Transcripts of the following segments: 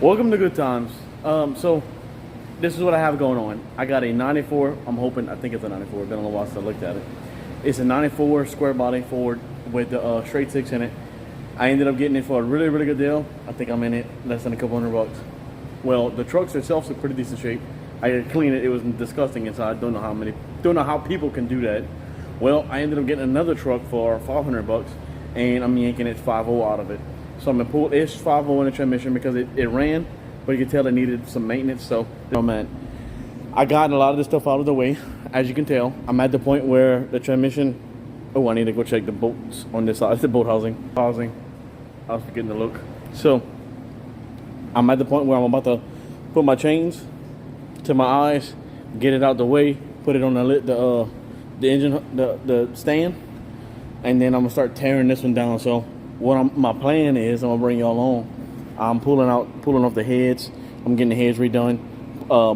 Welcome to Good Times. So this is what I have going on. I got a 94. I think it's a 94. Been a little while since I looked at it. It's a 94 square body Ford with the straight six in it. I ended up getting it for a really, really good deal. I think I'm in it less than a couple $100. Well, the trucks itself are pretty decent shape. I had to clean it. It was disgusting inside. Don't know how people can do that. Well, I ended up getting another truck for $500, and I'm yanking it 5.0 out of it. So I'm gonna pull it's 5.0 in the transmission because it ran, but you can tell it needed some maintenance. So I got a lot of this stuff out of the way. As you can tell, I'm at the point where the transmission. Oh, I need to go check the bolts on this side. It's the bolt housing. I was forgetting to look. So I'm at the point where I'm about to put my chains to my eyes, get it out the way, put it on the engine, the stand, and then I'm gonna start tearing this one down. So my plan is I'm gonna bring y'all on. I'm pulling off the heads. I'm getting the heads redone.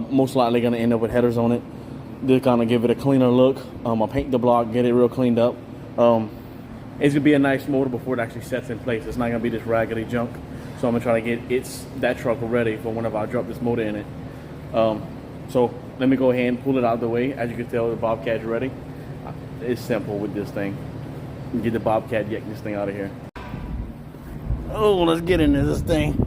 Most likely gonna end up with headers on it. Just gonna give it a cleaner look. I'll paint the block, get it real cleaned up. It's gonna be a nice motor before it actually sets in place. It's not gonna be this raggedy junk. So I'm gonna try to get that truck ready for whenever I drop this motor in it. So let me go ahead and pull it out of the way. As you can tell, the Bobcat's ready. It's simple with this thing. Get the Bobcat, get this thing out of here. Oh, let's get into this thing.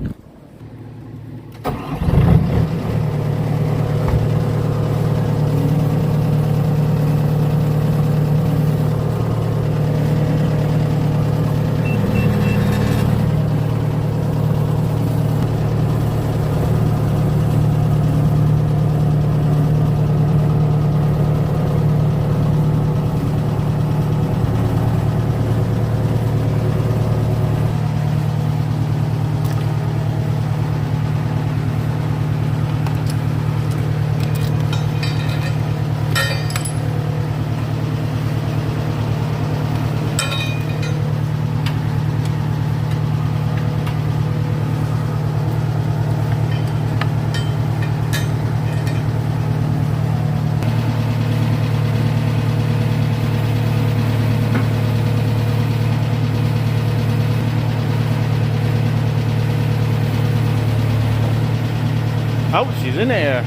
Oh, she's in there.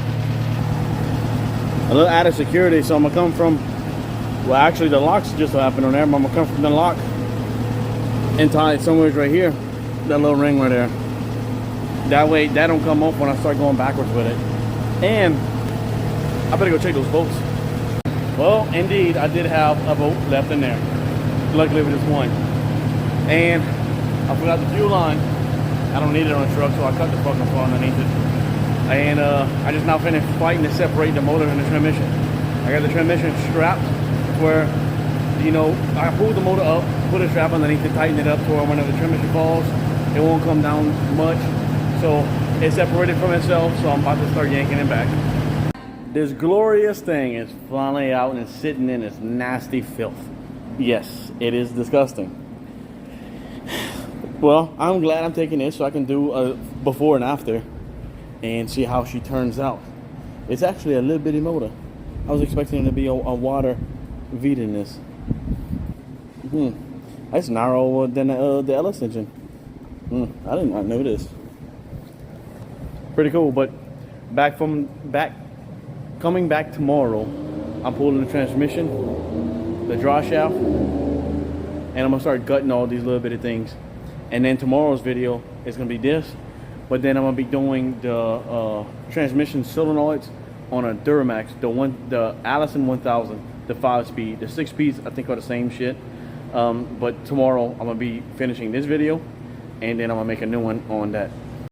A little out of security, so I'm gonna come from, well, actually the lock's just happened on there, but I'm gonna come from the lock and tie it somewhere right here. That little ring right there. That way, that don't come off when I start going backwards with it. And I better go check those bolts. Well, indeed, I did have a bolt left in there. Luckily, it was just one. And I forgot the fuel line. I don't need it on the truck, so I cut the fucking part underneath it. And I just now finished fighting to separate the motor and the transmission. I got the transmission strapped where, I pulled the motor up, put a strap underneath it, tighten it up to where whenever the transmission falls, it won't come down much. So it's separated from itself, so I'm about to start yanking it back. This glorious thing is finally out and sitting in its nasty filth. Yes, it is disgusting. Well, I'm glad I'm taking this so I can do a before and after and see how she turns out. It's actually a little bitty motor. I was expecting it to be a water V in this. That's narrower than the LS engine. I did not know this. Pretty cool, but coming back tomorrow, I'm pulling the transmission, the draw shaft, and I'm gonna start gutting all these little bitty things. And then tomorrow's video is gonna be this. But then I'm gonna be doing the transmission solenoids on a Duramax, the Allison 1000, the 5-speed. The 6-speeds I think are the same shit. But tomorrow I'm gonna be finishing this video, and then I'm gonna make a new one on that.